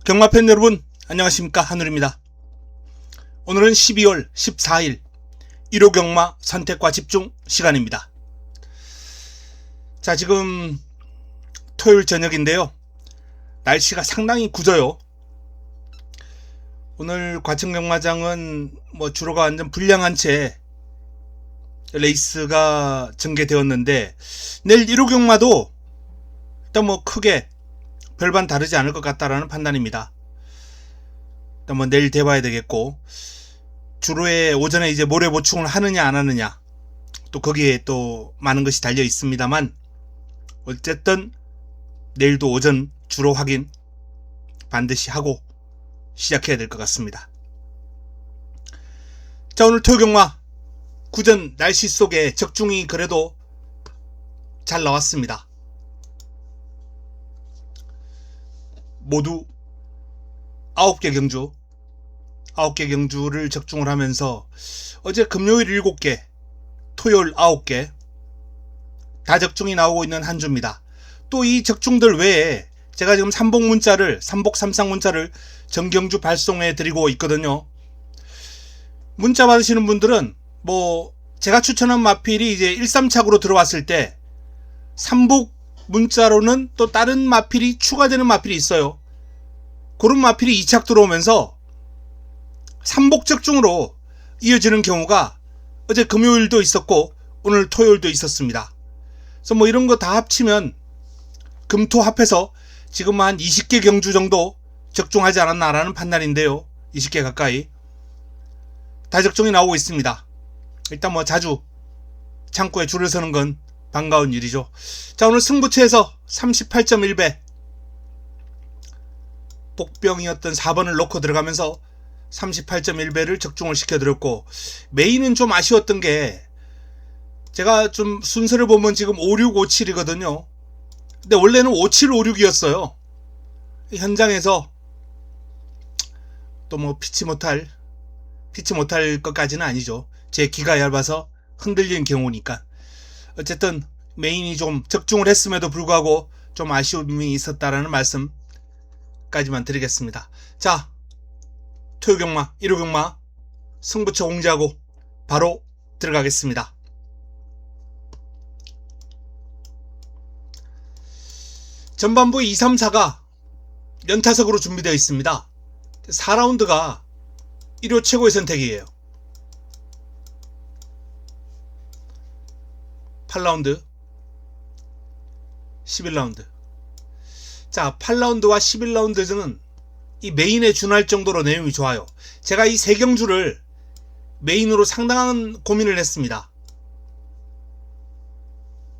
경마팬 여러분 안녕하십니까, 한울입니다. 오늘은 12월 14일 1호 경마 선택과 집중 시간입니다. 자, 지금 토요일 저녁인데요, 날씨가 상당히 굳어요. 오늘 과천경마장은 주로가 완전 불량한 채 레이스가 전개되었는데, 내일 1호 경마도 일단 크게 별반 다르지 않을 것 같다라는 판단입니다. 일단 내일 돼봐야 되겠고, 주로에 오전에 이제 모레 보충을 하느냐 안 하느냐, 또 거기에 또 많은 것이 달려 있습니다만, 어쨌든 내일도 오전 주로 확인 반드시 하고 시작해야 될 것 같습니다. 자, 오늘 토요경마 구전 날씨 속에 적중이 그래도 잘 나왔습니다. 모두 9개 경주를 적중을 하면서 어제 금요일 7개, 토요일 9개 다 적중이 나오고 있는 한 주입니다. 또 이 적중들 외에 제가 지금 삼복 삼상 문자를 전경주 발송해 드리고 있거든요. 문자 받으시는 분들은 제가 추천한 마필이 이제 1~3착으로 들어왔을 때 삼복 문자로는 또 다른 마필이 추가되는 마필이 있어요. 그런 마필이 2착 들어오면서 삼복 적중으로 이어지는 경우가 어제 금요일도 있었고 오늘 토요일도 있었습니다. 그래서 이런 거 다 합치면 금토 합해서 지금 한 20개 경주 정도 적중하지 않았나라는 판단인데요. 20개 가까이 다 적중이 나오고 있습니다. 일단 자주 창고에 줄을 서는 건 반가운 일이죠. 자, 오늘 승부처에서 38.1배 복병이었던 4번을 놓고 들어가면서 38.1배를 적중을 시켜드렸고, 메인은 좀 아쉬웠던 게, 제가 좀 순서를 보면 지금 5657이거든요. 근데 원래는 5756이었어요. 현장에서 또 피치 못할 것까지는 아니죠. 제 기가 얇아서 흔들리는 경우니까. 어쨌든 메인이 좀 적중을 했음에도 불구하고 좀 아쉬움이 있었다라는 말씀까지만 드리겠습니다. 자, 토요경마, 1호 경마 승부처 공지하고 바로 들어가겠습니다. 전반부에 2, 3, 4가 연타석으로 준비되어 있습니다. 4라운드가 1호 최고의 선택이에요. 8라운드, 11라운드. 자, 8라운드와 11라운드는 이 메인에 준할 정도로 내용이 좋아요. 제가 이 세 경주를 메인으로 상당한 고민을 했습니다.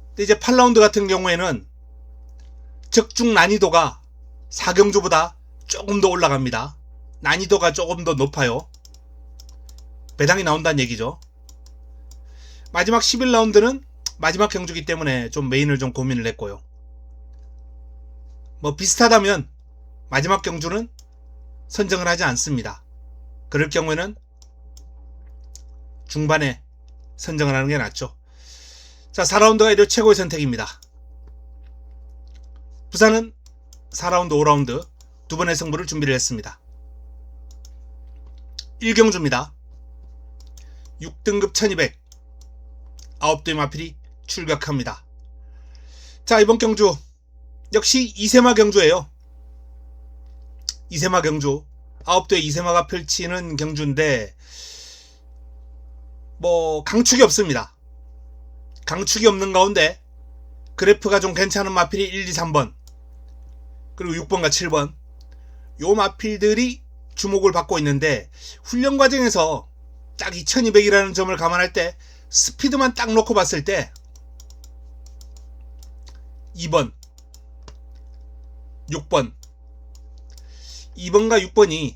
근데 이제 8라운드 같은 경우에는 적중 난이도가 4경주보다 조금 더 올라갑니다. 난이도가 조금 더 높아요. 배당이 나온다는 얘기죠. 마지막 11라운드는 마지막 경주기 때문에 좀 메인을 좀 고민을 했고요. 비슷하다면 마지막 경주는 선정을 하지 않습니다. 그럴 경우에는 중반에 선정을 하는 게 낫죠. 자, 4라운드가 1호 최고의 선택입니다. 부산은 4라운드, 5라운드 두 번의 승부를 준비를 했습니다. 1경주입니다. 6등급 1200 9대의 마필이 출격합니다. 자, 이번 경주 역시 이세마 경주예요. 이세마 경주 9대 이세마가 펼치는 경주인데 강축이 없습니다. 강축이 없는 가운데 그래프가 좀 괜찮은 마필이 1, 2, 3번 그리고 6번과 7번, 요 마필들이 주목을 받고 있는데, 훈련 과정에서 딱 2200이라는 점을 감안할 때 스피드만 딱 놓고 봤을 때 2번, 6번, 2번과 6번이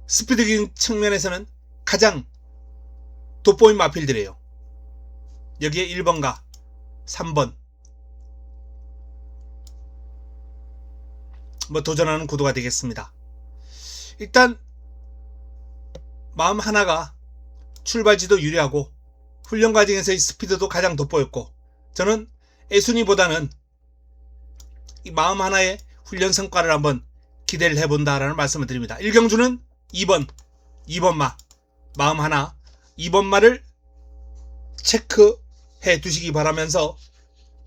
스피드적인 측면에서는 가장 돋보인 마필들이에요. 여기에 1번과 3번 도전하는 구도가 되겠습니다. 일단 마음 하나가 출발지도 유리하고 훈련 과정에서의 스피드도 가장 돋보였고, 저는 애순이보다는 이 마음 하나의 훈련 성과를 한번 기대를 해본다라는 말씀을 드립니다. 1경주는 2번마 마음 하나 2번마를 체크해 두시기 바라면서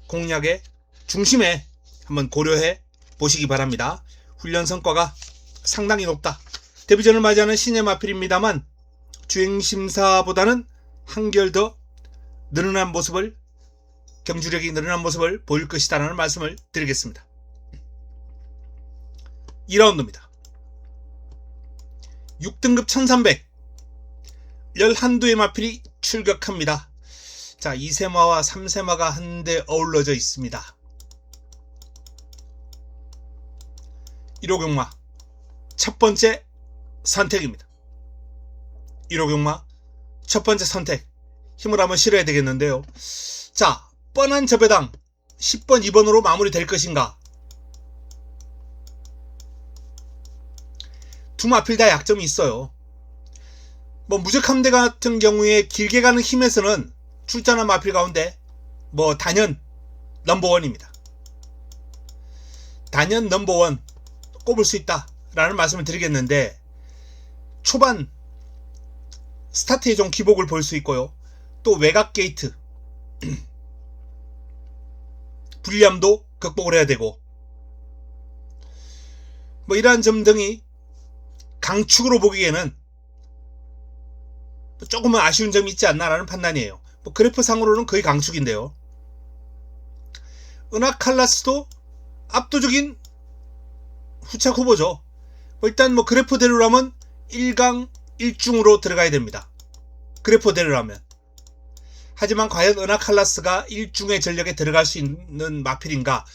공략의 중심에 한번 고려해 보시기 바랍니다. 훈련 성과가 상당히 높다. 데뷔전을 맞이하는 신의 마필입니다만 주행심사보다는 한결 더 늘어난 모습을, 경주력이 늘어난 모습을 보일 것이다라는 말씀을 드리겠습니다. 2라운드입니다. 6등급 1300 11두의 마필이 출격합니다. 자, 2세마와 3세마가 한데 어우러져 있습니다. 1호 경마 첫 번째 선택입니다. 1호 경마 첫 번째 선택, 힘을 한번 실어야 되겠는데요. 자, 뻔한 저배당 10번 2번으로 마무리될 것인가? 두 마필 다 약점이 있어요. 뭐 무적함대 같은 경우에 길게 가는 힘에서는 출전한 마필 가운데 뭐 단연 넘버원입니다. 단연 넘버원 꼽을 수 있다 라는 말씀을 드리겠는데, 초반 스타트에 좀 기복을 볼 수 있고요. 또 외곽 게이트 불리함도 극복을 해야 되고, 뭐 이러한 점 등이 강축으로 보기에는 조금은 아쉬운 점이 있지 않나라는 판단이에요. 뭐 그래프상으로는 거의 강축인데요. 은하칼라스도 압도적인 후착 후보죠. 일단 뭐 그래프대로라면 1강 1중으로 들어가야 됩니다. 그래프대로라면. 하지만 과연 은하칼라스가 1중의 전력에 들어갈 수 있는 마필인가?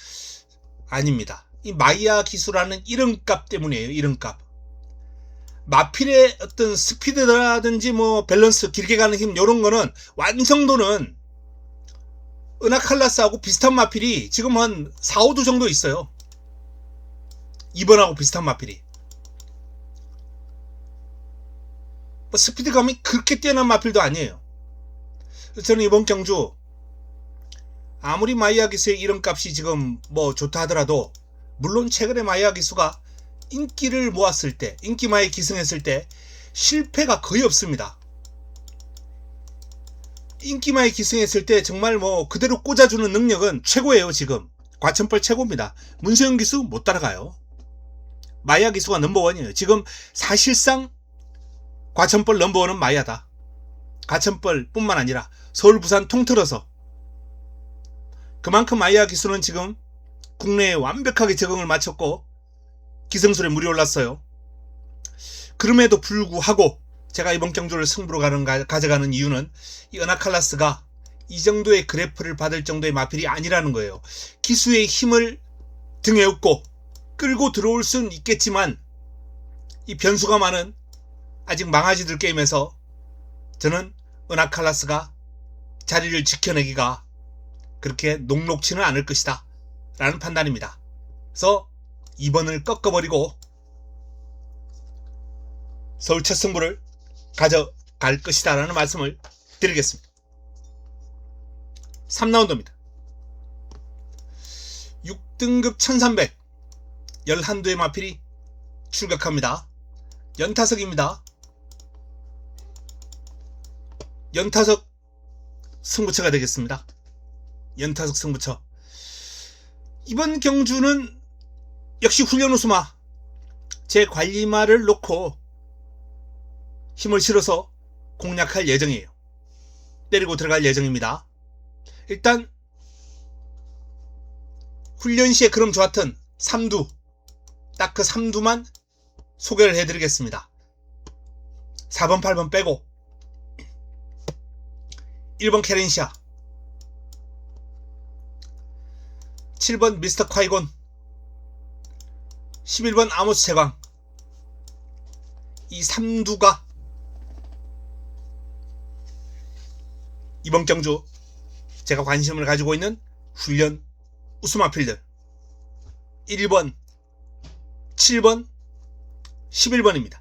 아닙니다. 이 마이야 기수라는 이름값 때문이에요. 이름값. 마필의 어떤 스피드라든지 뭐 밸런스, 길게 가는 힘, 요런 거는 완성도는 은하칼라스하고 비슷한 마필이 지금 한 4, 5두 정도 있어요. 2번하고 비슷한 마필이. 뭐 스피드감이 그렇게 뛰어난 마필도 아니에요. 저는 이번 경주 아무리 마이야 기수의 이름값이 지금 뭐 좋다 하더라도, 물론 최근에 마이야 기수가 인기를 모았을 때, 인기마에 기승했을 때 실패가 거의 없습니다. 인기마에 기승했을 때 정말 뭐 그대로 꽂아주는 능력은 최고예요. 지금 과천벌 최고입니다. 문세영 기수 못 따라가요. 마이야 기수가 넘버원이에요. 지금 사실상 과천벌 넘버원은 마이야다. 과천벌 뿐만 아니라 서울 부산 통틀어서 그만큼 마이야 기수는 지금 국내에 완벽하게 적응을 마쳤고 기승술에 물이 올랐어요. 그럼에도 불구하고 제가 이번 경주를 승부로 가져가는 이유는 이 은하칼라스가 이 정도의 그래프를 받을 정도의 마필이 아니라는 거예요. 기수의 힘을 등에 업고 끌고 들어올 수는 있겠지만, 이 변수가 많은 아직 망아지들 게임에서 저는 은하칼라스가 자리를 지켜내기가 그렇게 녹록치는 않을 것이다 라는 판단입니다. 그래서 2번을 꺾어버리고 서울 첫 승부를 가져갈 것이다 라는 말씀을 드리겠습니다. 3라운드입니다. 6등급 1300 11두의 마필이 출격합니다. 연타석입니다. 연타석 승부처가 되겠습니다. 연타석 승부처. 이번 경주는 역시 훈련 우수마, 제 관리마를 놓고 힘을 실어서 공략할 예정이에요. 때리고 들어갈 예정입니다. 일단 훈련 시에 그럼 좋았던 3두, 딱 그 3두만 소개를 해드리겠습니다. 4번 8번 빼고 1번 캐렌시아, 7번 미스터 콰이곤, 11번 아모스 제광. 이 3두가 이번 경주 제가 관심을 가지고 있는 훈련 우수마필들 1번, 7번, 11번입니다.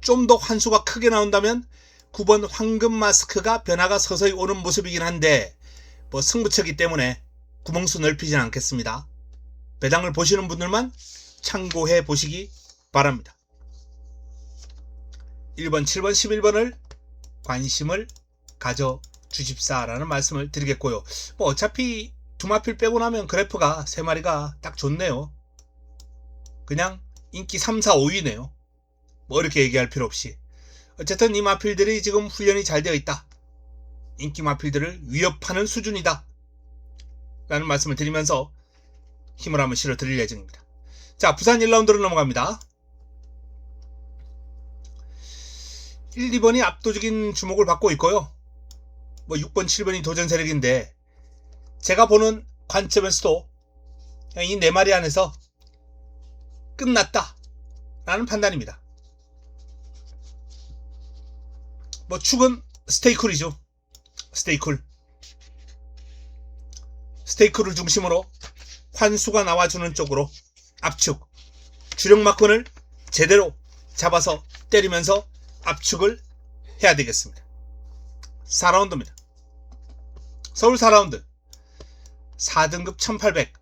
좀 더 환수가 크게 나온다면 9번 황금 마스크가 변화가 서서히 오는 모습이긴 한데, 뭐 승부처기 때문에 구멍수 넓히진 않겠습니다. 배당을 보시는 분들만 참고해 보시기 바랍니다. 1번, 7번, 11번을 관심을 가져 주십사라는 말씀을 드리겠고요. 뭐 어차피 두마필 빼고 나면 그래프가 3마리가 딱 좋네요. 그냥 인기 3, 4, 5위네요. 뭐 이렇게 얘기할 필요 없이. 어쨌든 이 마필들이 지금 훈련이 잘 되어 있다. 인기 마필들을 위협하는 수준이다. 라는 말씀을 드리면서 힘을 한번 실어 드릴 예정입니다. 자, 부산 1라운드로 넘어갑니다. 1, 2번이 압도적인 주목을 받고 있고요. 뭐 6번, 7번이 도전 세력인데 제가 보는 관점에서도 이 4마리 안에서 끝났다 라는 판단입니다. 뭐 축은 스테이쿨이죠. 스테이쿨을 중심으로 환수가 나와주는 쪽으로 압축, 주력마권을 제대로 잡아서 때리면서 압축을 해야 되겠습니다. 4라운드입니다. 서울 4라운드 4등급 1800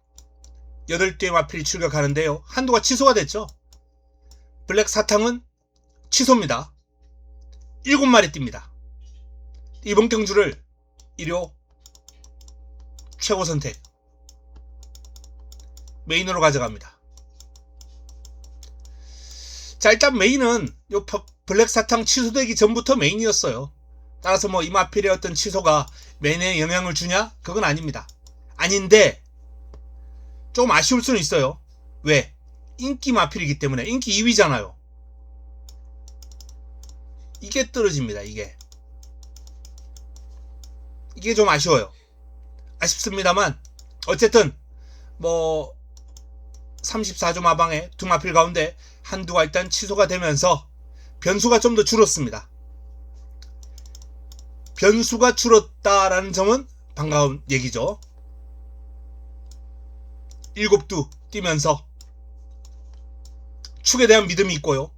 8대의 마필이 출격하는데요. 한두가 취소가 됐죠. 블랙 사탕은 취소입니다. 7마리 띱니다. 이번 경주를 1호 최고 선택 메인으로 가져갑니다. 자, 일단 메인은 요 블랙 사탕 취소되기 전부터 메인이었어요. 따라서 뭐 이 마필의 어떤 취소가 메인에 영향을 주냐? 그건 아닙니다. 아닌데 좀 아쉬울 수는 있어요. 왜? 인기 마필이기 때문에. 인기 2위잖아요. 이게 떨어집니다. 이게 좀 아쉬워요. 아쉽습니다만 어쨌든 뭐 34조 마방에 두 마필 가운데 한두가 일단 취소가 되면서 변수가 좀 더 줄었습니다. 변수가 줄었다라는 점은 반가운 얘기죠. 7두 뛰면서 축에 대한 믿음이 있고요.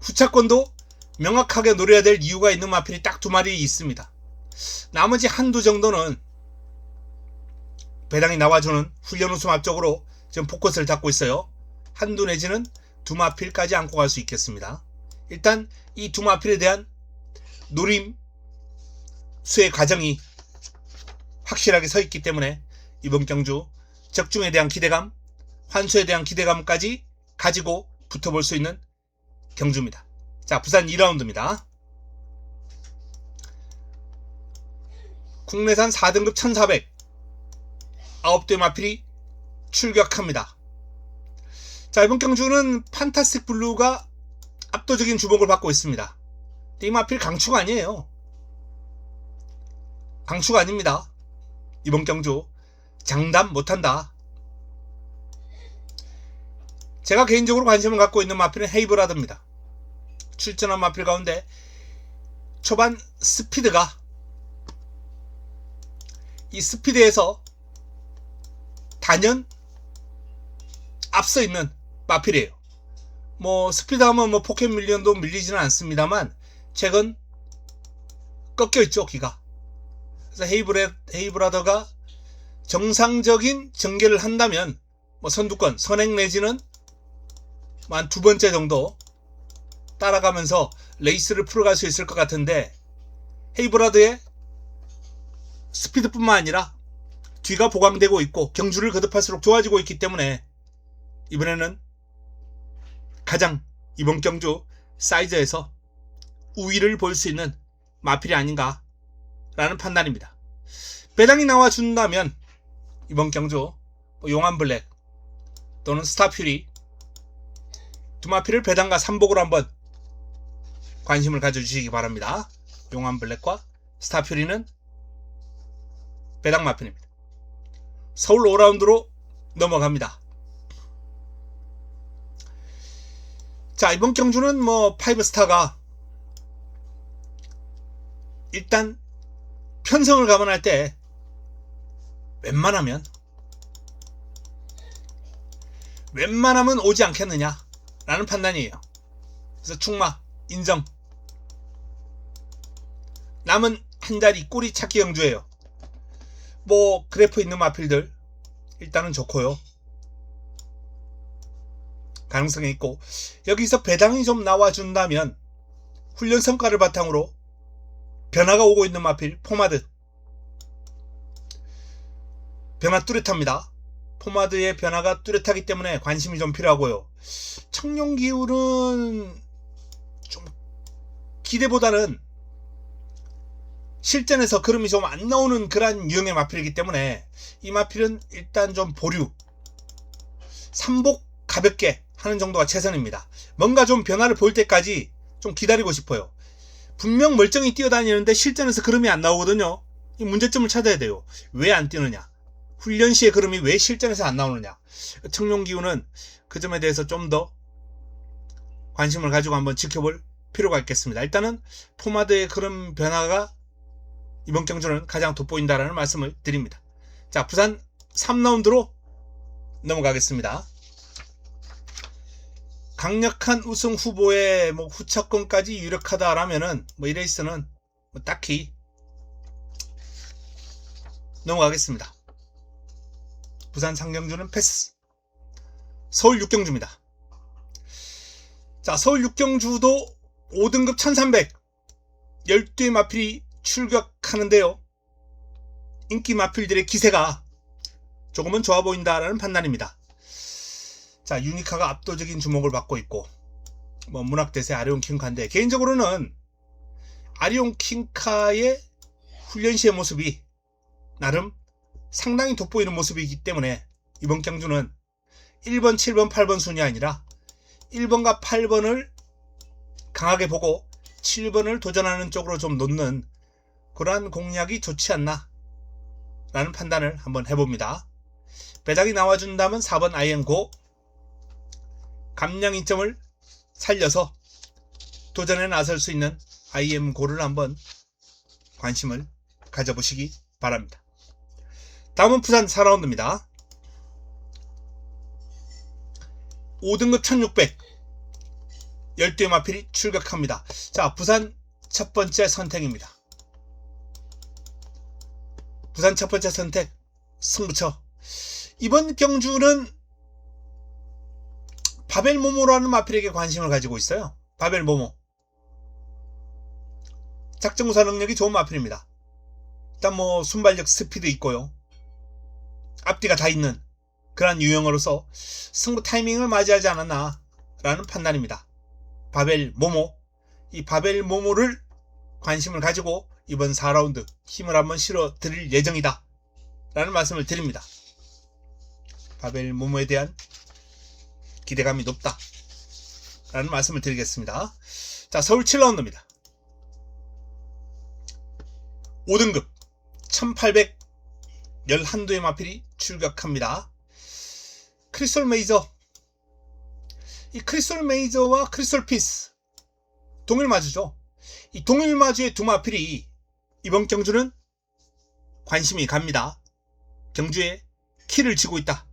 후차권도 명확하게 노려야 될 이유가 있는 마필이 딱 2마리 있습니다. 나머지 한두 정도는 배당이 나와주는 훈련 우승 앞쪽으로 지금 포커스를 잡고 있어요. 한두 내지는 2마필까지 안고 갈 수 있겠습니다. 일단 이 2마필에 대한 노림 수의 과정이 확실하게 서 있기 때문에 이번 경주 적중에 대한 기대감, 환수에 대한 기대감까지 가지고 붙어볼 수 있는 경주입니다. 자, 부산 2라운드입니다. 국내산 4등급 1400 9대 마필이 출격합니다. 자, 이번 경주는 판타스틱 블루가 압도적인 주목을 받고 있습니다. 이 마필 강추가 아니에요. 강추가 아닙니다. 이번 경주 장담 못한다. 제가 개인적으로 관심을 갖고 있는 마필은 헤이브라드입니다. 출전한 마필 가운데 초반 스피드가 이 스피드에서 단연 앞서 있는 마필이에요. 뭐 스피드 하면 뭐 포켓 밀리언도 밀리지는 않습니다만 최근 꺾여 있죠, 기가. 그래서 헤이브라더가 정상적인 전개를 한다면 뭐 선두권, 선행 내지는 한 2번째 정도 따라가면서 레이스를 풀어갈 수 있을 것 같은데 헤이브라더의 스피드뿐만 아니라 뒤가 보강되고 있고 경주를 거듭할수록 좋아지고 있기 때문에 이번에는 가장 이번 경주 사이즈에서 우위를 볼 수 있는 마필이 아닌가 라는 판단입니다. 배당이 나와준다면 이번 경주 용암블랙 또는 스타퓨리 두 마필을 배당과 3복으로 한번 관심을 가져주시기 바랍니다. 용암블랙과 스타퓨리는 배당 마필입니다. 서울 5라운드로 넘어갑니다. 자, 이번 경주는 뭐 5스타가 일단 편성을 감안할 때 웬만하면 오지 않겠느냐 라는 판단이에요. 그래서 충마 인정. 남은 한 자리 꼬리 찾기 경주예요. 뭐 그래프 있는 마필들 일단은 좋고요. 가능성이 있고, 여기서 배당이 좀 나와준다면 훈련 성과를 바탕으로 변화가 오고 있는 마필 포마드, 변화 뚜렷합니다. 포마드의 변화가 뚜렷하기 때문에 관심이 좀 필요하고요. 청룡기울은 좀 기대보다는 실전에서 그름이 좀 안 나오는 그런 유형의 마필이기 때문에 이 마필은 일단 좀 보류, 삼복 가볍게 하는 정도가 최선입니다. 뭔가 좀 변화를 볼 때까지 좀 기다리고 싶어요. 분명 멀쩡히 뛰어다니는데 실전에서 그름이 안 나오거든요. 이 문제점을 찾아야 돼요. 왜 안 뛰느냐, 훈련 시의 그름이 왜 실전에서 안 나오느냐. 청룡기운은 그 점에 대해서 좀 더 관심을 가지고 한번 지켜볼 필요가 있겠습니다. 일단은 포마드의 그름 변화가 이번 경주는 가장 돋보인다라는 말씀을 드립니다. 자, 부산 3라운드로 넘어가겠습니다. 강력한 우승 후보의 후차권까지 유력하다라면은 이 레이스는 딱히 넘어가겠습니다. 부산 3경주는 패스. 서울 6경주입니다. 자, 서울 6경주도 5등급 1300 12의 마필이 출격하는데요. 인기 마필들의 기세가 조금은 좋아 보인다라는 판단입니다. 자, 유니카가 압도적인 주목을 받고 있고, 문학대세 아리온 킹카인데, 개인적으로는 아리온 킹카의 훈련 시의 모습이 나름 상당히 돋보이는 모습이기 때문에 이번 경주는 1번, 7번, 8번 순이 아니라 1번과 8번을 강하게 보고 7번을 도전하는 쪽으로 좀 놓는 그러한 공략이 좋지 않나 라는 판단을 한번 해봅니다. 배당이 나와준다면 4번 아이엠고, 감량 이점을 살려서 도전에 나설 수 있는 IM고를 한번 관심을 가져보시기 바랍니다. 다음은 부산 4라운드입니다. 5등급 1600 12의 마필이 출격합니다. 자, 부산 첫 번째 선택입니다. 부산 첫 번째 선택 승부처. 이번 경주는 바벨모모라는 마필에게 관심을 가지고 있어요. 바벨모모. 작전구사 능력이 좋은 마필입니다. 일단 순발력, 스피드 있고요. 앞뒤가 다 있는 그런 유형으로서 승부 타이밍을 맞이하지 않았나 라는 판단입니다. 바벨모모. 이 바벨모모를 관심을 가지고 이번 4라운드 힘을 한번 실어 드릴 예정이다 라는 말씀을 드립니다. 바벨모모에 대한 기대감이 높다 라는 말씀을 드리겠습니다. 자, 서울 7라운드입니다. 5등급 1800 11도의 마필이 출격합니다. 크리스톨 메이저. 이 크리스톨 메이저와 크리스톨 피스 동일마주죠. 이 동일마주의 두 마필이 이번 경주는 관심이 갑니다. 경주에 키를 쥐고 있다,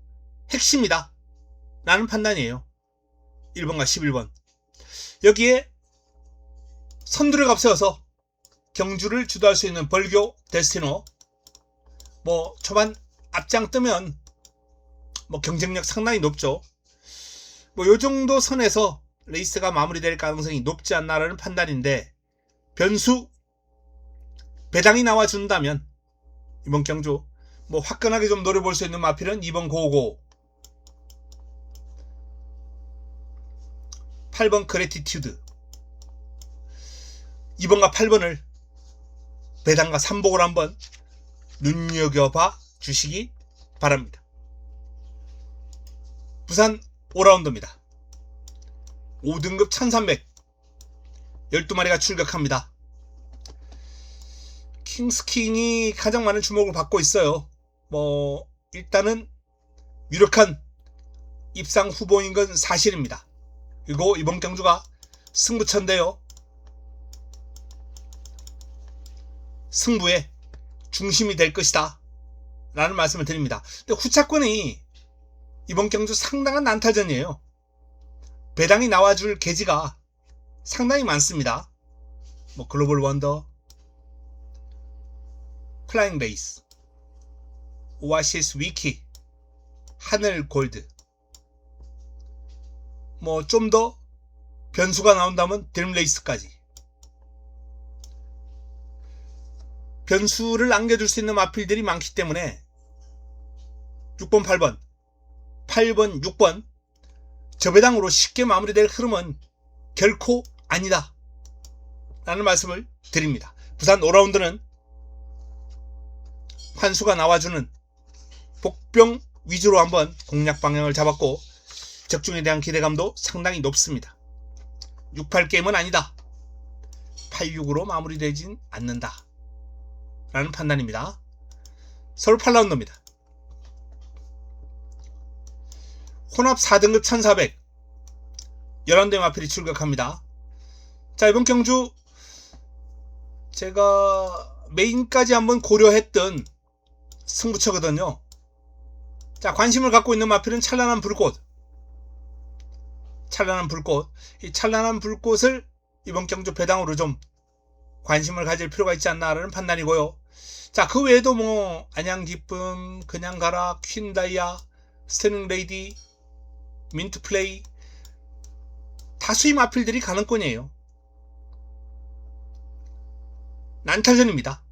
핵심이다 라는 판단이에요. 1번과 11번. 여기에 선두를 앞세워서 경주를 주도할 수 있는 벌교 데스티노, 초반 앞장 뜨면 경쟁력 상당히 높죠. 요 정도 선에서 레이스가 마무리될 가능성이 높지 않나라는 판단인데, 변수 배당이 나와준다면 이번 경주 화끈하게 좀 노려볼 수 있는 마필은 2번 고고, 8번 그래티튜드. 2번과 8번을 배당과 삼복을 한번 눈여겨봐 주시기 바랍니다. 부산 5라운드입니다. 5등급 1300 12마리가 출격합니다. 킹스킹이 가장 많은 주목을 받고 있어요. 일단은 유력한 입상 후보인 건 사실입니다. 그리고 이번 경주가 승부처인데요. 승부의 중심이 될 것이다 라는 말씀을 드립니다. 근데 후차권이 이번 경주 상당한 난타전이에요. 배당이 나와줄 계지가 상당히 많습니다. 글로벌 원더, 플라잉 베이스, 오아시스 위키, 하늘 골드, 뭐 좀 더 변수가 나온다면 드림레이스까지 변수를 안겨줄 수 있는 마필들이 많기 때문에 6번, 8번, 8번, 6번 저 배당으로 쉽게 마무리될 흐름은 결코 아니다 라는 말씀을 드립니다. 부산 5라운드는 환수가 나와주는 복병 위주로 한번 공략 방향을 잡았고 적중에 대한 기대감도 상당히 높습니다. 6-8게임은 아니다. 8-6으로 마무리되진 않는다 라는 판단입니다. 서울 8라운드입니다. 혼합 4등급 1400 11대 마필이 출격합니다. 자, 이번 경주 제가 메인까지 한번 고려했던 승부처거든요. 자, 관심을 갖고 있는 마필은 찬란한 불꽃. 이 찬란한 불꽃을 이번 경주 배당으로 좀 관심을 가질 필요가 있지 않나라는 판단이고요. 자, 그 외에도 뭐 안양 기쁨, 그냥 가라, 퀸 다이아, 스테닝 레이디, 민트 플레이 다수의 마필들이 가능권이에요. 난타전입니다.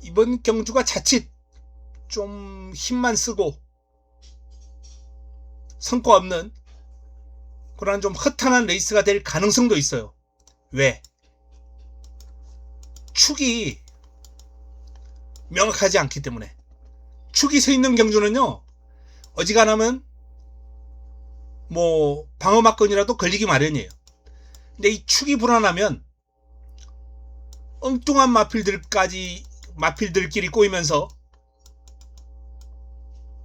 이번 경주가 자칫 좀 힘만 쓰고 성과 없는 그런 좀 허탄한 레이스가 될 가능성도 있어요. 왜? 축이 명확하지 않기 때문에. 축이 서 있는 경주는요, 어지간하면 뭐 방어막건이라도 걸리기 마련이에요. 근데 이 축이 불안하면 엉뚱한 마필들끼리 꼬이면서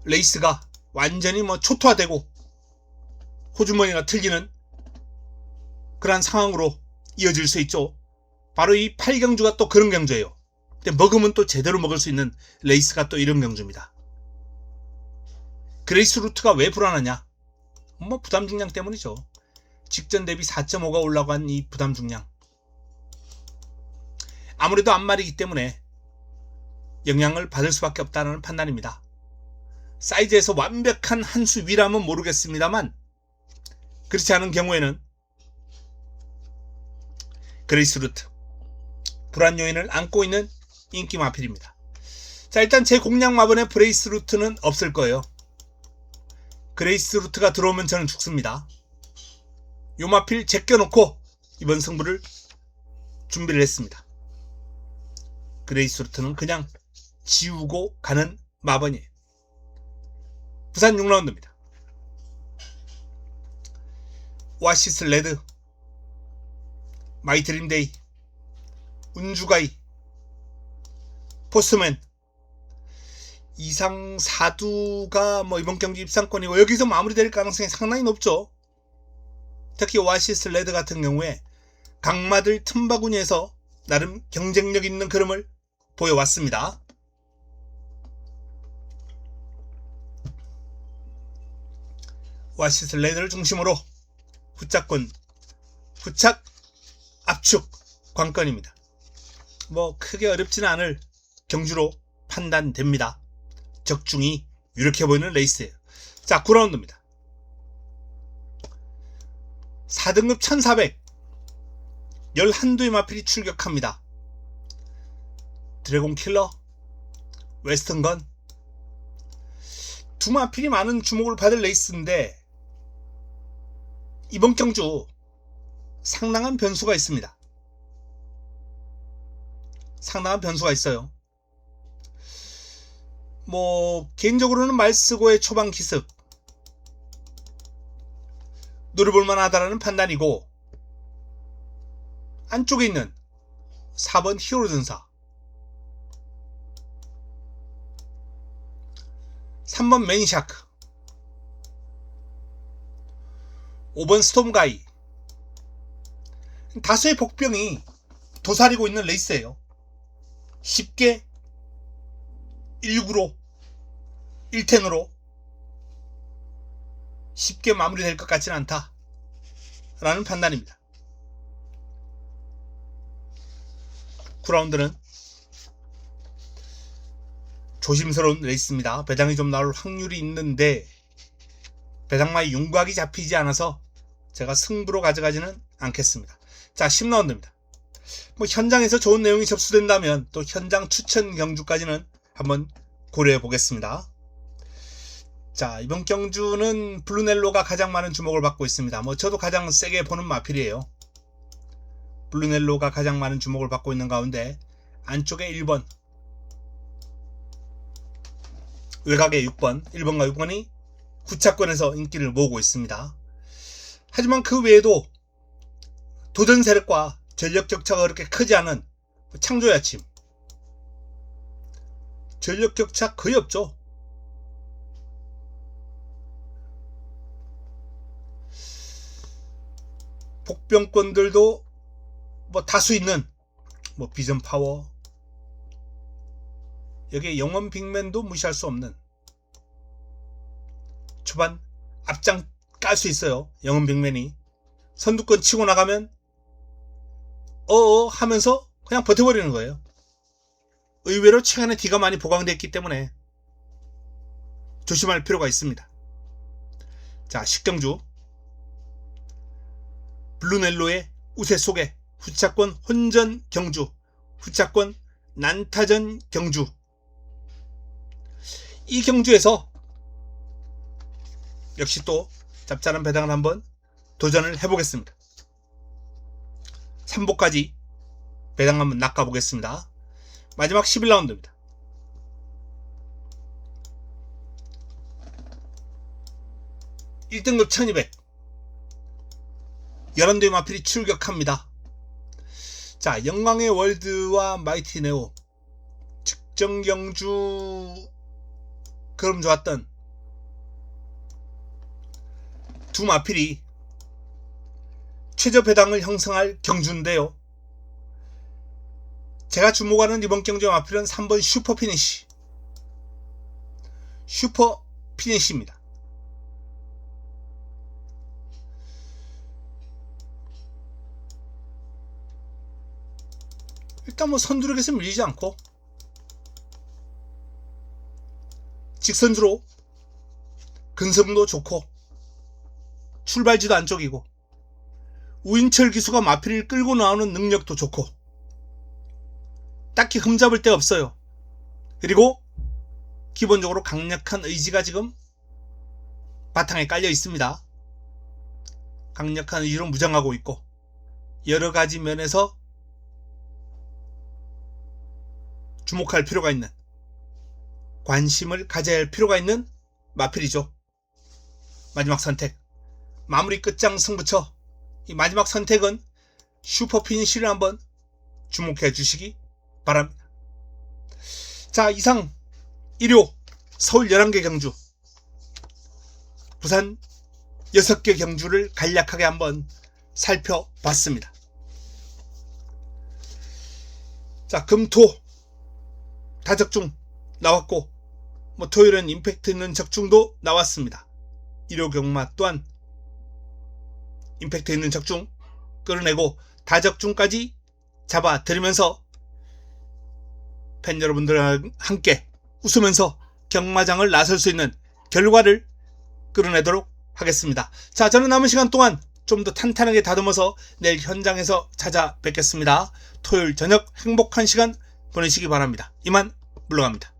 레이스가 완전히 뭐 초토화되고 호주머니가 틀리는 그런 상황으로 이어질 수 있죠. 바로 이 8경주가 또 그런 경주예요. 근데 먹으면 또 제대로 먹을 수 있는 레이스가 또 이런 경주입니다. 그레이스 루트가 왜 불안하냐? 뭐 부담 중량 때문이죠. 직전 대비 4.5가 올라간 이 부담 중량. 아무래도 앞말이기 때문에 영향을 받을 수밖에 없다는 판단입니다. 사이즈에서 완벽한 한 수 위라면 모르겠습니다만 그렇지 않은 경우에는 그레이스 루트 불안 요인을 안고 있는 인기 마필입니다. 자, 일단 제 공략 마번에 브레이스 루트는 없을 거예요. 그레이스 루트가 들어오면 저는 죽습니다. 요 마필 제껴놓고 이번 승부를 준비를 했습니다. 그레이스 루트는 그냥 지우고 가는 마번이에요. 부산 6라운드입니다. 오아시스 레드, 마이 드림데이, 운주가이, 포스맨, 이상 사두가 뭐 이번 경기 입상권이고 여기서 마무리될 가능성이 상당히 높죠. 특히 오아시스 레드 같은 경우에 강마들 틈바구니에서 나름 경쟁력 있는 그림을 보여왔습니다. 오아시스 레드를 중심으로 후착 압축 관건입니다. 뭐 크게 어렵지는 않을 경주로 판단됩니다. 적중이 유력해 보이는 레이스예요. 자, 9라운드입니다. 4등급 1400 11두의 마필이 출격합니다. 드래곤 킬러, 웨스턴건 두 마필이 많은 주목을 받을 레이스인데 이번 경주 상당한 변수가 있습니다. 상당한 변수가 있어요. 뭐 개인적으로는 말쓰고의 초반 기습 노려볼만 하다라는 판단이고, 안쪽에 있는 4번 히어로 전사, 3번 매니샤크, 5번 스톰가이, 다수의 복병이 도사리고 있는 레이스예요. 쉽게 1-6으로 1텐으로 쉽게 마무리될 것 같지는 않다 라는 판단입니다. 9라운드는 조심스러운 레이스입니다. 배당이 좀 나올 확률이 있는데 배당마의 윤곽이 잡히지 않아서 제가 승부로 가져가지는 않겠습니다. 자, 10라운드입니다. 뭐 현장에서 좋은 내용이 접수된다면 또 현장 추천 경주까지는 한번 고려해 보겠습니다. 자, 이번 경주는 블루넬로가 가장 많은 주목을 받고 있습니다. 뭐 저도 가장 세게 보는 마필이에요. 블루넬로가 가장 많은 주목을 받고 있는 가운데 안쪽에 1번, 외곽에 6번, 1번과 6번이 후차권에서 인기를 모으고 있습니다. 하지만 그 외에도 도전 세력과 전력 격차가 그렇게 크지 않은 창조야침, 전력 격차 거의 없죠. 복병권들도 뭐 다수 있는 뭐 비전 파워, 여기에 영원 빅맨도 무시할 수 없는, 초반 앞장 깔 수 있어요. 영원 빅맨이 선두권 치고 나가면 하면서 그냥 버텨버리는 거예요. 의외로 최근에 D가 많이 보강됐기 때문에 조심할 필요가 있습니다. 자, 10경주 블루넬로의 우세 속에 후차권 혼전 경주, 후차권 난타전 경주. 이 경주에서 역시 또 짭짤한 배당을 한번 도전을 해보겠습니다. 3보까지 배당 한번 낚아보겠습니다. 마지막 11라운드입니다. 1등급 1200 11대의 마필이 출격합니다. 자, 영광의 월드와 마이티 네오 측정 경주 그럼 좋았던 두 마필이 최저 배당을 형성할 경주인데요. 제가 주목하는 이번 경주의 마필은 3번 슈퍼 피니시. 슈퍼 피니시입니다. 일단 뭐 선두력에서 밀리지 않고 직선주로 근성도 좋고 출발지도 안쪽이고 우인철 기수가 마필을 끌고 나오는 능력도 좋고 딱히 흠잡을 데 없어요. 그리고 기본적으로 강력한 의지가 지금 바탕에 깔려 있습니다. 강력한 의지로 무장하고 있고 여러가지 면에서 주목할 필요가 있는, 관심을 가져야 할 필요가 있는 마필이죠. 마지막 선택, 마무리 끝장 승부처. 이 마지막 선택은 슈퍼 피니시를 한번 주목해 주시기 바랍니다. 자, 이상 일요 서울 11개 경주, 부산 6개 경주를 간략하게 한번 살펴봤습니다. 자, 금토 다적중 나왔고 뭐 토요일은 임팩트 있는 적중도 나왔습니다. 일요 경마 또한 임팩트 있는 적중 끌어내고 다적중까지 잡아드리면서 팬 여러분들과 함께 웃으면서 경마장을 나설 수 있는 결과를 끌어내도록 하겠습니다. 자, 저는 남은 시간 동안 좀 더 탄탄하게 다듬어서 내일 현장에서 찾아뵙겠습니다. 토요일 저녁 행복한 시간 보내시기 바랍니다. 이만 물러갑니다.